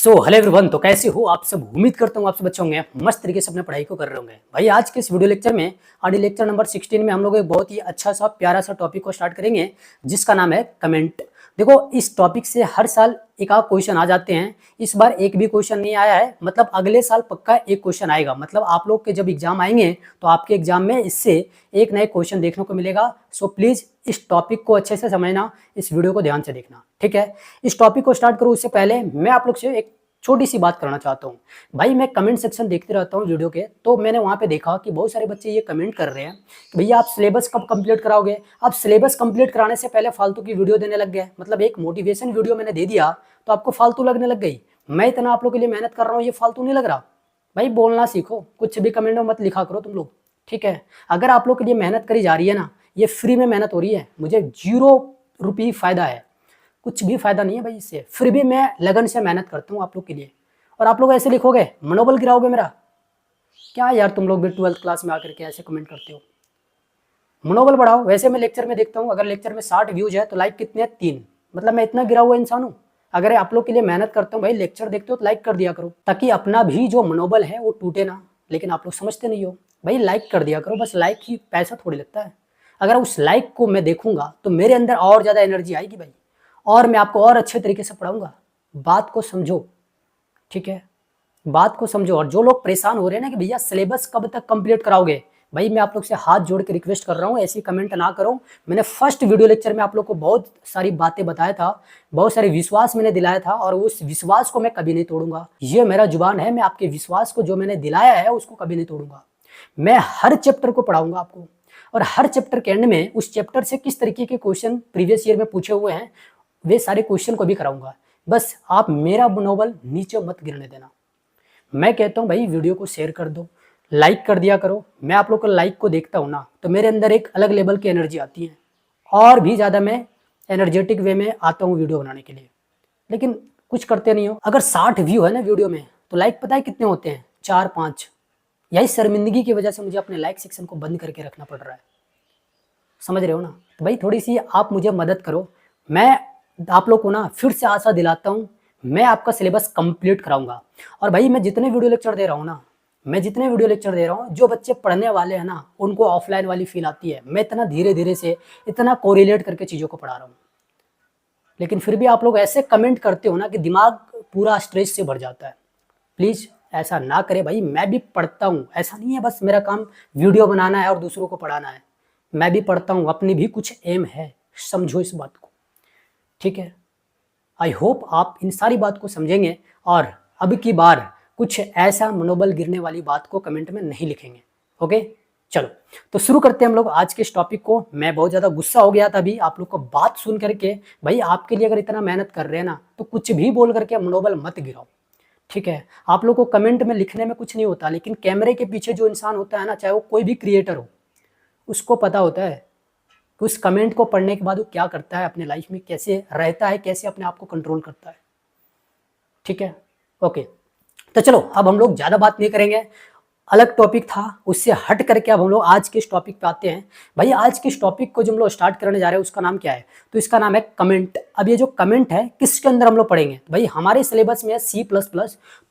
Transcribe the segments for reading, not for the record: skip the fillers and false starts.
Hello everyone. तो कैसे हो आप सब? उम्मीद करता हूँ आप सब अच्छे होंगे, मस्त तरीके से अपने पढ़ाई को कर रहे होंगे। भाई आज के इस वीडियो लेक्चर में ऑडियो लेक्चर नंबर 16 में हम लोग एक बहुत ही अच्छा सा प्यारा सा टॉपिक को स्टार्ट करेंगे जिसका नाम है कमेंट। देखो, इस टॉपिक से हर साल एक आध क्वेश्चन आ जाते हैं। इस बार एक भी क्वेश्चन नहीं आया है, मतलब अगले साल पक्का एक क्वेश्चन आएगा। मतलब आप लोग के जब एग्जाम आएंगे तो आपके एग्जाम में इससे एक नए क्वेश्चन देखने को मिलेगा। सो प्लीज इस टॉपिक को अच्छे से समझना, इस वीडियो को ध्यान से देखना, ठीक है। इस टॉपिक को स्टार्ट करूँ उससे पहले मैं आप लोग से एक छोटी सी बात करना चाहता हूँ। भाई मैं कमेंट सेक्शन देखते रहता हूँ वीडियो के, तो मैंने वहाँ पे देखा कि बहुत सारे बच्चे ये कमेंट कर रहे हैं कि भैया आप सिलेबस कब कंप्लीट कराओगे। आप सिलेबस कंप्लीट कराने से पहले फालतू की वीडियो देने लग गए। मतलब एक मोटिवेशन वीडियो मैंने दे दिया तो आपको फालतू लगने लग गई। मैं इतना आप लोग के लिए मेहनत कर रहा हूँ, ये फालतू नहीं लग रहा? भाई बोलना सीखो, कुछ भी कमेंट में मत लिखा करो तुम लोग, ठीक है। अगर आप लोग के लिए मेहनत करी जा रही है ना, ये फ्री में मेहनत हो रही है, मुझे 0 रुपये फायदा है, कुछ भी फायदा नहीं है भाई इससे। फिर भी मैं लगन से मेहनत करता हूँ आप लोग के लिए, और आप लोग ऐसे लिखोगे मनोबल गिराओगे मेरा। क्या यार तुम लोग भी 12th क्लास में आकर के ऐसे कमेंट करते हो। मनोबल बढ़ाओ। वैसे मैं लेक्चर में देखता हूँ, अगर लेक्चर में 60 व्यूज है तो लाइक कितने हैं? 3। मतलब मैं इतना गिरा हुआ इंसान हूँ? अगर आप लोग के लिए मेहनत करता हूँ भाई, लेक्चर देखते हो तो लाइक कर दिया करो, ताकि अपना भी जो मनोबल है वो टूटे ना। लेकिन आप लोग समझते नहीं हो भाई, लाइक कर दिया करो बस। लाइक ही पैसा थोड़ी लगता है। अगर उस लाइक को मैं देखूंगा तो मेरे अंदर और ज़्यादा एनर्जी आएगी भाई, और मैं आपको और अच्छे तरीके से पढ़ाऊंगा। बात को समझो, ठीक है, बात को समझो। और जो लोग परेशान हो रहे हैं ना कि भैया सिलेबस कब तक कंप्लीट कराओगे, भाई मैं आप लोग से हाथ जोड़ के रिक्वेस्ट कर रहा हूँ, ऐसी कमेंट ना करो। मैंने फर्स्ट वीडियो लेक्चर में आप लोग को बहुत सारी बातें बताया था, बहुत सारे विश्वास मैंने दिलाया था, और उस विश्वास को मैं कभी नहीं तोड़ूंगा। ये मेरा जुबान है, मैं आपके विश्वास को जो मैंने दिलाया है उसको कभी नहीं तोड़ूंगा। मैं हर चैप्टर को पढ़ाऊंगा आपको, और हर चैप्टर के एंड में उस चैप्टर से किस तरीके के क्वेश्चन प्रीवियस ईयर में पूछे हुए हैं वे सारे क्वेश्चन को भी कराऊंगा। बस आप मेरा मनोबल नीचे मत गिरने देना। मैं कहता हूँ भाई वीडियो को शेयर कर दो, लाइक कर दिया करो। मैं आप लोग का लाइक को देखता हूँ ना तो मेरे अंदर एक अलग लेवल की एनर्जी आती है, और भी ज़्यादा मैं एनर्जेटिक वे में आता हूँ वीडियो बनाने के लिए। लेकिन कुछ करते नहीं हो। अगर 60 व्यू है ना वीडियो में, तो लाइक पता है कितने होते हैं? 4-5। यही शर्मिंदगी की वजह से मुझे अपने लाइक सेक्शन को बंद करके रखना पड़ रहा है, समझ रहे हो ना? तो भाई थोड़ी सी आप मुझे मदद करो। मैं आप लोग को ना फिर से आशा दिलाता हूँ, मैं आपका सिलेबस कंप्लीट कराऊंगा। और भाई मैं जितने वीडियो लेक्चर दे रहा हूँ ना, मैं जितने वीडियो लेक्चर दे रहा हूँ, जो बच्चे पढ़ने वाले हैं ना उनको ऑफलाइन वाली फील आती है। मैं इतना धीरे धीरे से, इतना कोरिलेट करके चीज़ों को पढ़ा रहा हूँ, लेकिन फिर भी आप लोग ऐसे कमेंट करते हो ना कि दिमाग पूरा स्ट्रेस से भर जाता है। प्लीज़ ऐसा ना करें भाई, मैं भी पढ़ता हूँ। ऐसा नहीं है बस मेरा काम वीडियो बनाना है और दूसरों को पढ़ाना है। मैं भी पढ़ता हूँ, अपनी भी कुछ एम है, समझो इस बात को, ठीक है। आई होप आप इन सारी बात को समझेंगे, और अब की बार कुछ ऐसा मनोबल गिरने वाली बात को कमेंट में नहीं लिखेंगे। ओके, चलो तो शुरू करते हैं हम लोग आज के इस टॉपिक को। मैं बहुत ज़्यादा गुस्सा हो गया था अभी आप लोग को बात सुन करके। भाई आपके लिए अगर इतना मेहनत कर रहे हैं ना, तो कुछ भी बोल करके मनोबल मत गिराओ, ठीक है। आप लोग को कमेंट में लिखने में कुछ नहीं होता, लेकिन कैमरे के पीछे जो इंसान होता है ना, चाहे वो कोई भी क्रिएटर हो, उसको पता होता है कि उस कमेंट को पढ़ने के बाद वो क्या करता है अपने लाइफ में, कैसे रहता है, कैसे अपने आप को कंट्रोल करता है, ठीक है। ओके, तो चलो अब हम लोग ज़्यादा बात नहीं करेंगे। अलग टॉपिक था, उससे हट करके अब हम लोग आज के इस टॉपिक पे आते हैं। भाई आज के इस टॉपिक को जो हम लोग स्टार्ट करने जा रहे हैं उसका नाम क्या है? तो इसका नाम है कमेंट। अब ये जो कमेंट है किसके अंदर हम लोग पढ़ेंगे? भाई हमारे सिलेबस में है C++,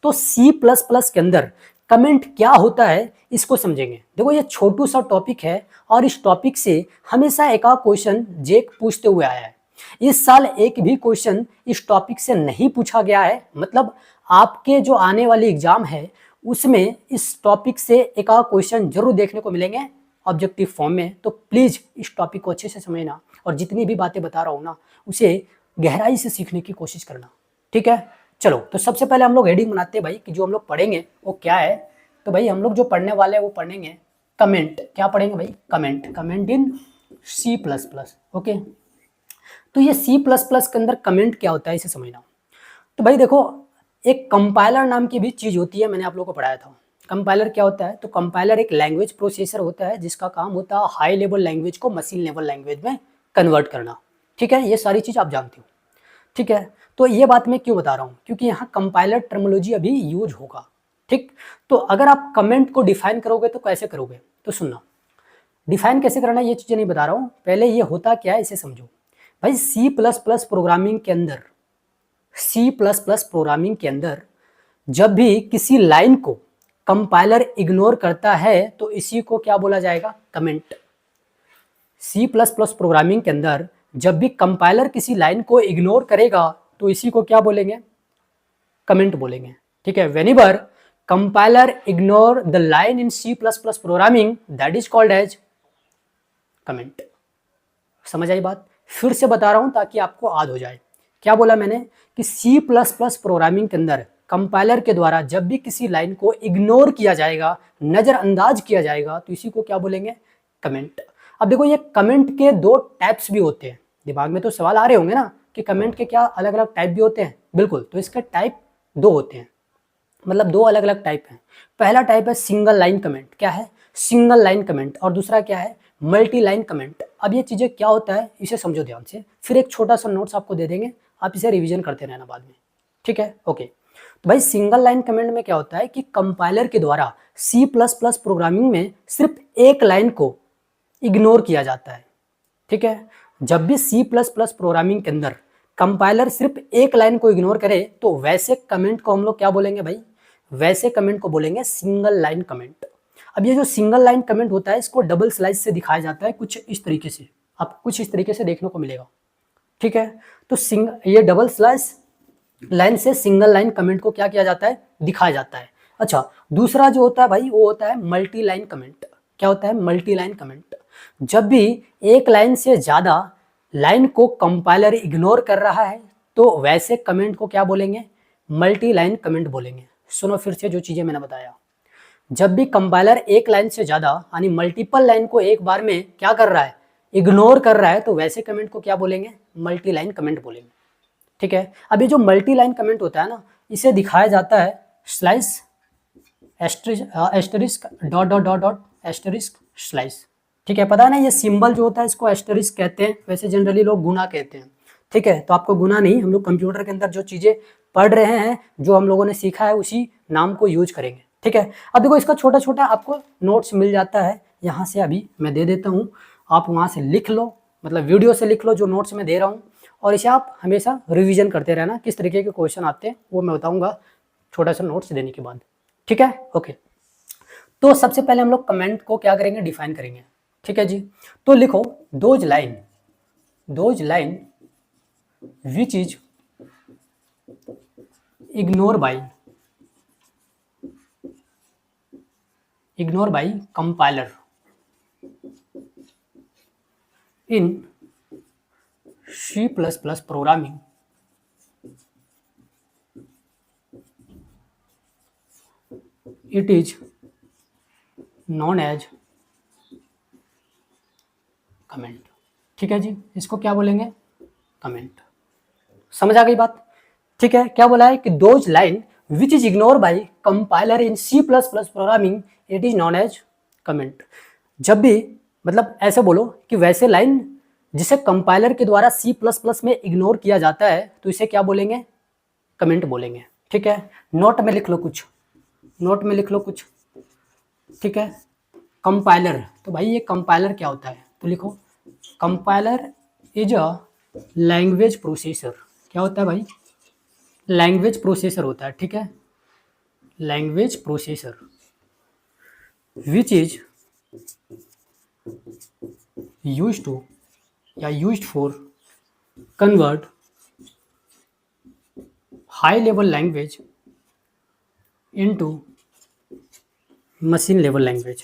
तो C++ के अंदर कमेंट क्या होता है इसको समझेंगे। देखो ये छोटू सा टॉपिक है, और इस टॉपिक से हमेशा एक क्वेश्चन जेक पूछते हुए आया है। इस साल एक भी क्वेश्चन इस टॉपिक से नहीं पूछा गया है। मतलब आपके जो आने वाली एग्जाम है उसमें इस टॉपिक से एक आध क्वेश्चन जरूर देखने को मिलेंगे ऑब्जेक्टिव फॉर्म में। तो प्लीज इस टॉपिक को अच्छे से समझना, और जितनी भी बातें बता रहा हूँ ना उसे गहराई से सीखने की कोशिश करना, ठीक है। चलो तो सबसे पहले हम लोग हेडिंग बनाते हैं भाई कि जो हम लोग पढ़ेंगे वो क्या है। तो भाई हम लोग जो पढ़ने वाले हैं वो पढ़ेंगे कमेंट। क्या पढ़ेंगे भाई? Comment. Comment in C++। Okay, तो ये C++ के अंदर कमेंट क्या होता है इसे समझना। तो भाई देखो, एक कंपाइलर नाम की भी चीज़ होती है, मैंने आप लोगों को पढ़ाया था। कंपाइलर क्या होता है? तो कंपाइलर एक लैंग्वेज प्रोसेसर होता है जिसका काम होता है हाई लेवल लैंग्वेज को मशीन लेवल लैंग्वेज में कन्वर्ट करना, ठीक है। ये सारी चीज़ आप जानते हो, ठीक है। तो ये बात मैं क्यों बता रहा हूँ? क्योंकि यहाँ कंपाइलर टर्मिनोलॉजी अभी यूज होगा, ठीक। तो अगर आप कमेंट को डिफाइन करोगे तो कैसे करोगे? तो सुनना, डिफाइन कैसे करना है ये चीज़ें नहीं बता रहा हूँ, पहले ये होता क्या है इसे समझो। भाई C++ प्रोग्रामिंग के अंदर सी प्लस प्लस प्रोग्रामिंग के अंदर जब भी किसी लाइन को कंपाइलर इग्नोर करता है तो इसी को क्या बोला जाएगा? Comment. C plus plus programming के अंदर जब भी कंपाइलर किसी लाइन को इग्नोर करेगा तो इसी को क्या बोलेंगे? कमेंट बोलेंगे। ठीक है, whenever compiler ignore the line in C plus plus programming that is called as comment. समझ आई बात? फिर से बता रहा हूं ताकि आपको याद हो जाए। क्या बोला मैंने? कि सी प्लस प्लस प्रोग्रामिंग के अंदर कंपाइलर के द्वारा जब भी किसी लाइन को इग्नोर किया जाएगा, नजरअंदाज किया जाएगा, तो इसी को क्या बोलेंगे? कमेंट। अब देखो, ये कमेंट के दो टाइप्स भी होते हैं। दिमाग में तो सवाल आ रहे होंगे ना कि कमेंट के क्या अलग अलग टाइप भी होते हैं? बिल्कुल, तो इसके टाइप दो होते हैं, मतलब दो अलग अलग टाइप हैं। पहला टाइप है सिंगल लाइन कमेंट। क्या है? Single line comment. और दूसरा क्या है? Multi line comment. अब ये चीज़ें क्या होता है इसे समझो ध्यान से, फिर एक छोटा सा नोट्स आपको दे देंगे, आप इसे रिवीजन करते रहना बाद में। ठीक है, ओके। तो भाई सिंगल लाइन कमेंट में क्या होता है कि कंपाइलर के द्वारा सी प्लस प्लस प्रोग्रामिंग में सिर्फ एक लाइन को इग्नोर किया जाता है। ठीक है, जब भी सी प्लस प्लस प्रोग्रामिंग के अंदर कंपाइलर सिर्फ एक लाइन को इग्नोर करे तो वैसे कमेंट को हम लोग क्या बोलेंगे भाई? वैसे कमेंट को बोलेंगे सिंगल लाइन कमेंट। अब ये जो सिंगल लाइन कमेंट होता है इसको डबल स्लाइस से दिखाया जाता है, कुछ इस तरीके से, आपको कुछ इस तरीके से देखने को मिलेगा। ठीक है, तो ये डबल स्लाइस लाइन से सिंगल लाइन कमेंट को क्या किया जाता है? दिखाया जाता है। अच्छा, दूसरा जो होता है भाई वो होता है मल्टी लाइन कमेंट। क्या होता है? Multi line comment. जब भी एक लाइन से ज्यादा लाइन को कंपाइलर इग्नोर कर रहा है तो वैसे कमेंट को क्या बोलेंगे? मल्टी लाइन कमेंट बोलेंगे। सुनो फिर से जो चीजें मैंने बताया। जब भी कंपाइलर एक लाइन से ज्यादा यानी मल्टीपल लाइन को एक बार में क्या कर रहा है? इग्नोर कर रहा है, तो वैसे कमेंट को क्या बोलेंगे? मल्टी लाइन कमेंट बोलेंगे। ठीक है, अब ये जो मल्टी लाइन कमेंट होता है ना, इसे दिखाया जाता है slice asterisk dot dot dot dot asterisk slice. ठीक है, पता है ना, ये सिंबल जो होता है इसको एस्टरिस्क कहते हैं, वैसे जनरली लोग गुना कहते हैं। ठीक है, तो आपको गुना नहीं, हम लोग कंप्यूटर के अंदर जो चीजें पढ़ रहे हैं, जो हम लोगों ने सीखा है, उसी नाम को यूज करेंगे। ठीक है, अब देखो इसका छोटा छोटा आपको नोट्स मिल जाता है यहाँ से, अभी मैं दे देता हूँ, आप वहाँ से लिख लो, मतलब वीडियो से लिख लो जो नोट्स मैं दे रहा हूँ, और इसे आप हमेशा रिवीजन करते रहना। किस तरीके के क्वेश्चन आते हैं वो मैं बताऊंगा छोटा सा नोट्स देने के बाद। ठीक है, ओके। तो सबसे पहले हम लोग कमेंट को क्या करेंगे? डिफाइन करेंगे। ठीक है जी, तो लिखो those line which is ignore by compiler in C++ programming it is known as comment. ठीक है जी, इसको क्या बोलेंगे? कमेंट। समझ आ गई बात? ठीक है, क्या बोला है कि those line which is ignore by compiler in C++ programming it is known as comment. जब भी, मतलब ऐसे बोलो कि वैसे लाइन जिसे कंपाइलर के द्वारा C++ में इग्नोर किया जाता है तो इसे क्या बोलेंगे? कमेंट बोलेंगे। ठीक है, नोट में लिख लो कुछ, नोट में लिख लो कुछ। ठीक है, कंपाइलर, तो भाई ये कंपाइलर क्या होता है? तो लिखो compiler is a language processor. क्या होता है भाई? लैंग्वेज प्रोसेसर होता है। ठीक है, language processor which is used to या used for convert high level language into machine level language.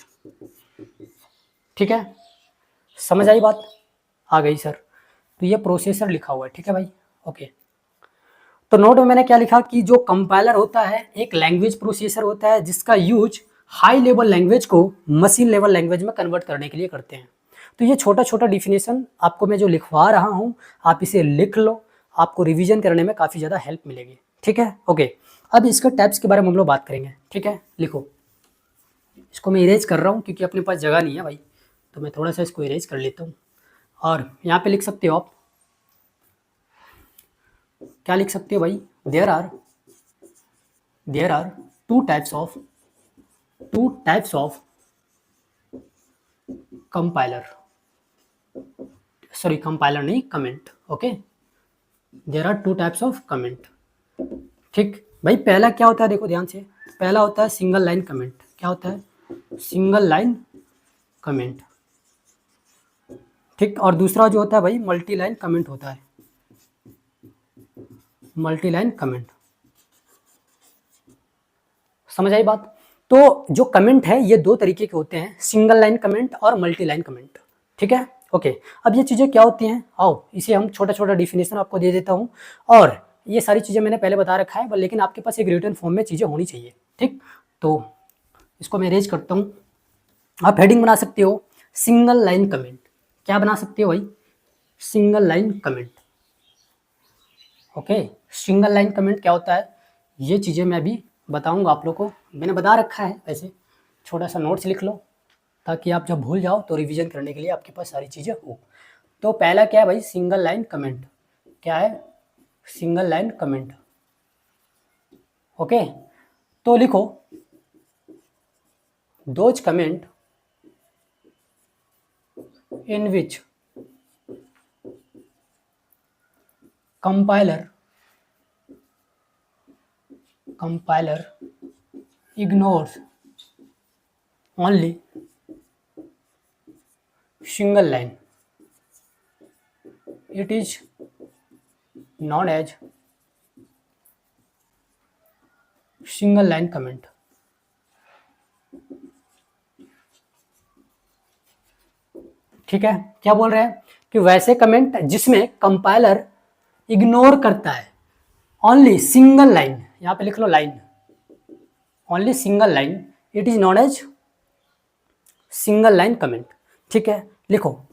ठीक है, समझ आई बात? आ गई सर? तो ये प्रोसेसर लिखा हुआ है। ठीक है भाई, ओके। तो नोट में मैंने क्या लिखा कि जो कंपाइलर होता है एक लैंग्वेज प्रोसेसर होता है जिसका यूज हाई लेवल लैंग्वेज को मशीन लेवल लैंग्वेज में कन्वर्ट करने के लिए करते हैं। तो ये छोटा छोटा डिफिनेशन आपको मैं जो लिखवा रहा हूँ आप इसे लिख लो, आपको रिवीजन करने में काफ़ी ज़्यादा हेल्प मिलेगी। ठीक है, ओके। अब इसके टाइप्स के बारे में हम लोग बात करेंगे। ठीक है, लिखो, इसको मैं इरेज कर रहा हूँ क्योंकि अपने पास जगह नहीं है भाई, तो मैं थोड़ा सा इसको इरेज कर लेता हूँ। और यहाँ पे लिख सकते हो आप, क्या लिख सकते हो भाई? There are two types of compiler, sorry compiler नहीं, comment. Okay, there are two types of comment. ठीक भाई, पहला क्या होता है देखो ध्यान से, पहला होता है सिंगल लाइन कमेंट। क्या होता है? Single line comment. ठीक, और दूसरा जो होता है भाई मल्टी लाइन कमेंट होता है, मल्टी लाइन कमेंट। समझ आई बात? तो जो कमेंट है ये दो तरीके के होते हैं, सिंगल लाइन कमेंट और मल्टी लाइन कमेंट। ठीक है, ओके। अब ये चीज़ें क्या होती हैं, आओ इसे हम छोटा छोटा डिफिनेशन आपको दे देता हूँ। और ये सारी चीज़ें मैंने पहले बता रखा है, लेकिन आपके पास एक रिटन फॉर्म में चीज़ें होनी चाहिए। ठीक, तो इसको मैं अरेंज करता हूँ। आप हेडिंग बना सकते हो सिंगल लाइन कमेंट। क्या बना सकते हो भाई? Single line comment. Okay, single line comment क्या होता है ये चीज़ें मैं अभी बताऊंगा आप लोग को। मैंने बता रखा है वैसे, छोटा सा नोट्स लिख लो ताकि आप जब भूल जाओ तो रिवीजन करने के लिए आपके पास सारी चीज़ें हो। तो पहला क्या है भाई? Single line comment. क्या है? Single line comment. ओके, तो लिखो those comment in which compiler ignores only single line, it is known as single line comment। ठीक है, क्या बोल रहे हैं कि वैसे कमेंट जिसमें कंपाइलर इग्नोर करता है ओनली सिंगल लाइन, यहां पे लिख लो line, only single line, it is known as single line comment. ठीक है, लिखो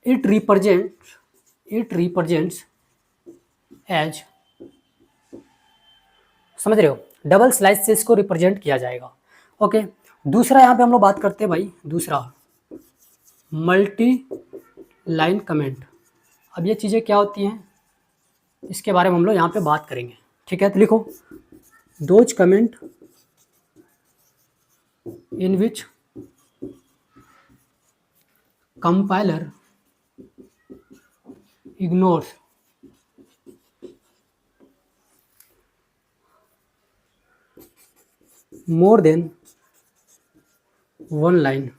इट रिप्रेजेंट्स एज, समझ रहे हो, डबल स्लाइस से इसको रिप्रेजेंट किया जाएगा। ओके, दूसरा यहां पे हम लोग बात करते हैं भाई, दूसरा मल्टी लाइन कमेंट। अब ये चीज़ें क्या होती हैं इसके बारे में हम लोग यहाँ पे बात करेंगे। ठीक है, तो लिखो those comment in which compiler ignores more than one line,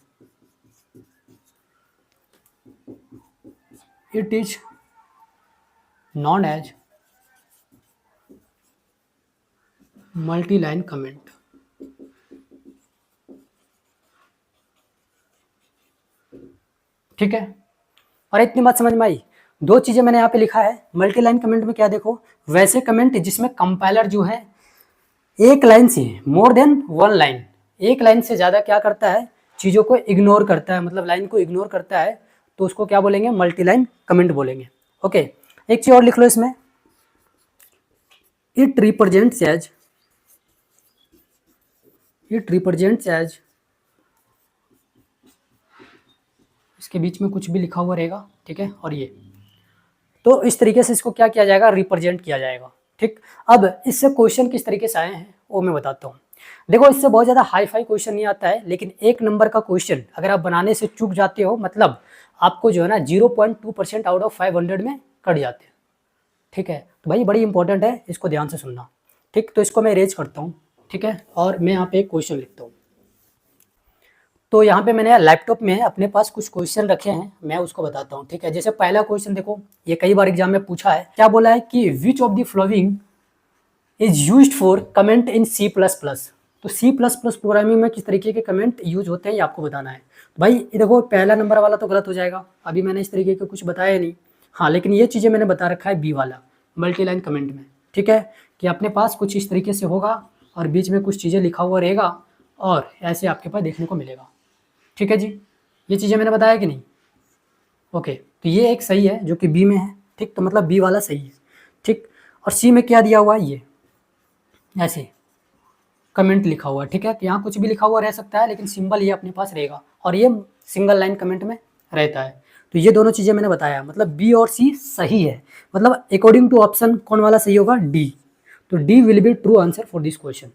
it is known as multi-line comment। ठीक है, और इतनी बात समझ में आई? दो चीजें मैंने यहाँ पे लिखा है मल्टी लाइन कमेंट में। क्या देखो, वैसे कमेंट जिसमें कंपाइलर जो है एक लाइन से, मोर देन वन लाइन, एक लाइन से ज्यादा क्या करता है, चीजों को इग्नोर करता है, मतलब लाइन को इग्नोर करता है, तो उसको क्या बोलेंगे? मल्टी लाइन कमेंट बोलेंगे। ओके, एक चीज और लिख लो इसमें, इट रिप्रेजेंट्स एज, इसके बीच में कुछ भी लिखा हुआ रहेगा। ठीक है, और ये तो इस तरीके से इसको क्या किया जाएगा? रिप्रेजेंट किया जाएगा। ठीक, अब इससे क्वेश्चन किस तरीके से आए हैं वो मैं बताता हूँ। देखो, इससे बहुत ज़्यादा हाई फाई क्वेश्चन नहीं आता है, लेकिन एक नंबर का क्वेश्चन अगर आप बनाने से चूक जाते हो, मतलब आपको जो है ना 0.2% आउट ऑफ 500 में कट जाते हैं। ठीक है, तो भाई बड़ी इंपॉर्टेंट है, इसको ध्यान से सुनना। ठीक, तो इसको मैं अरेंज करता हूँ। ठीक है, और मैं यहाँ पे एक क्वेश्चन लिखता हूँ। तो यहाँ पे मैंने लैपटॉप में अपने पास कुछ क्वेश्चन रखे हैं, मैं उसको बताता हूँ। ठीक है, जैसे पहला क्वेश्चन देखो, ये कई बार एग्जाम में पूछा है। क्या बोला है कि which of the following is used for comment in C++। तो C++ प्रोग्रामिंग में किस तरीके के कमेंट यूज होते हैं ये आपको बताना है। भाई देखो, पहला नंबर वाला तो गलत हो जाएगा, अभी मैंने इस तरीके का कुछ बताया नहीं। हाँ, लेकिन ये चीज़ें मैंने बता रखा है बी वाला मल्टी लाइन कमेंट में। ठीक है, कि अपने पास कुछ इस तरीके से होगा और बीच में कुछ चीज़ें लिखा हुआ रहेगा और ऐसे आपके पास देखने को मिलेगा। ठीक है जी, ये चीज़ें मैंने बताया कि नहीं? ओके, तो ये एक सही है जो कि बी में है। ठीक, तो मतलब बी वाला सही है। ठीक, और सी में क्या दिया हुआ है? ये ऐसे कमेंट लिखा हुआ है। ठीक है, तो यहाँ कुछ भी लिखा हुआ रह सकता है, लेकिन सिंबल ये अपने पास रहेगा और ये सिंगल लाइन कमेंट में रहता है। तो ये दोनों चीज़ें मैंने बताया, मतलब बी और सी सही है, मतलब अकॉर्डिंग टू ऑप्शन कौन वाला सही होगा? डी। तो D will be true answer for this question.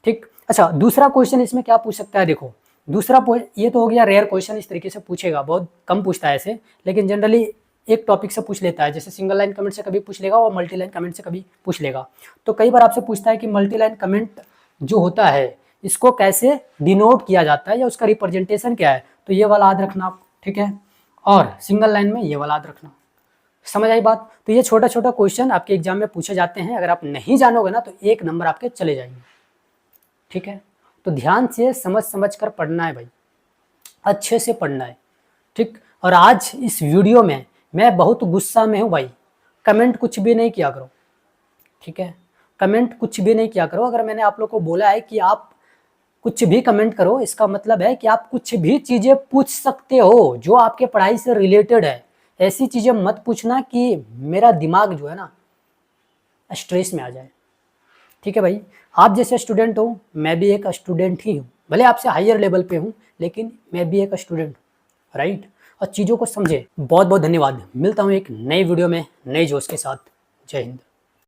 ठीक, अच्छा दूसरा क्वेश्चन इसमें क्या पूछ सकता है? देखो दूसरा ये तो हो गया रेयर क्वेश्चन, इस तरीके से पूछेगा, बहुत कम पूछता है ऐसे, लेकिन जनरली एक टॉपिक से पूछ लेता है, जैसे सिंगल लाइन कमेंट से कभी पूछ लेगा और मल्टी लाइन कमेंट से कभी पूछ लेगा। तो कई बार आपसे पूछता है कि मल्टी लाइन कमेंट जो होता है इसको कैसे डिनोट किया जाता है या उसका रिप्रेजेंटेशन क्या है, तो ये वाला याद रखना आप, ठीक है। और सिंगल लाइन में ये वाला याद रखना। समझ आई बात? तो ये छोटा छोटा क्वेश्चन आपके एग्जाम में पूछे जाते हैं, अगर आप नहीं जानोगे ना तो 1 नंबर आपके चले जाएंगे, ठीक है। तो ध्यान से समझ कर पढ़ना है भाई, अच्छे से पढ़ना है, ठीक। और आज इस वीडियो में मैं बहुत गुस्सा में हूँ भाई, कमेंट कुछ भी नहीं किया करो, ठीक है। कमेंट कुछ भी नहीं किया करो। अगर मैंने आप लोग को बोला है कि आप कुछ भी कमेंट करो, इसका मतलब है कि आप कुछ भी चीज़ें पूछ सकते हो जो आपके पढ़ाई से रिलेटेड है। ऐसी चीज़ें मत पूछना कि मेरा दिमाग जो है ना स्ट्रेस में आ जाए, ठीक है भाई। आप जैसे स्टूडेंट हो, मैं भी एक स्टूडेंट ही हूँ, भले आपसे हायर लेवल पे हूँ लेकिन मैं भी एक स्टूडेंट हूँ, राइट। और चीज़ों को समझे। बहुत बहुत धन्यवाद। मिलता हूँ एक नई वीडियो में नए जोश के साथ। जय हिंद।